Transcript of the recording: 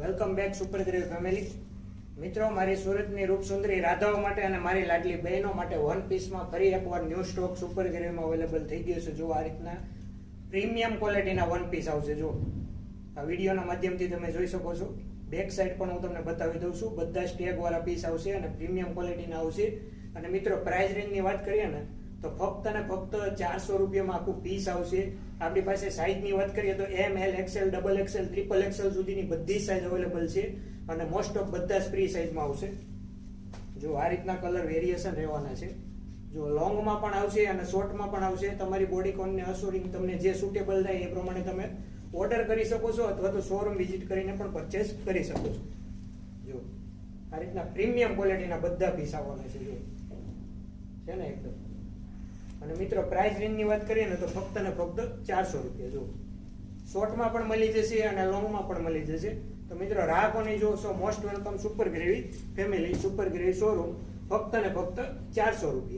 Welcome back super grave family. મિત્રો, મારી સુરતની રૂપસુંદરી રાધાઓ માટે અને મારી લાડલી બહેનો માટે વન પીસમાં ફરી એકવાર ન્યૂ સ્ટોક સુપર ગ્રેવમાં અવેલેબલ થઈ ગયો છે. જો આ રીતના પ્રીમિયમ ક્વોલિટીના વન પીસ આવશે. જો આ વિડીયોના માધ્યમથી તમે જોઈ શકો છો. બેક સાઈડ પણ હું તમને બતાવી દઉં છું. બધા સ્ટેગ વાળા પીસ આવશે અને પ્રીમિયમ ક્વોલિટીના આવશે. અને મિત્રો, પ્રાઇસ રેન્જની વાત કરીએ ને તો ફક્ત ને ફક્ત 400 રૂપિયામાં આખું પીસ આવશે. આપણી પાસે સાઇઝની વાત કરીએ તો M, L, XL, double XL, triple XL સુધીની બધી સાઇઝ અવેલેબલ છે અને મોસ્ટ ઓફ બધા જ ફ્રી સાઇઝમાં આવશે. જો આ રીતના કલર વેરિએશન રહેવાના છે. જો લોંગમાં પણ આવશે અને શોર્ટમાં પણ આવશે. તમારી બોડી કોનને અસોરિંગ તમને જે સુટેબલ થાય એ પ્રમાણે તમે ઓર્ડર કરી શકો છો અથવા તો શોરૂમ વિઝિટ કરીને પણ પરચેસ કરી શકો છો. જો આ રીતના પ્રીમિયમ ક્વોલિટીના બધા પીસ આવવાના છે. જો છે ને એકદમ. અને મિત્રો, પ્રાઇસ રેન્જની વાત કરીએ ને તો ફક્ત ને ફક્ત 400 રૂપિયા. જો શોર્ટમાં પણ મળી જશે અને લોંગમાં પણ મળી જશે. તો મિત્રો, રાહકોની જો સો most welcome super gravy family super gravy showroom, ફક્ત ને ફક્ત 400 રૂપિયા.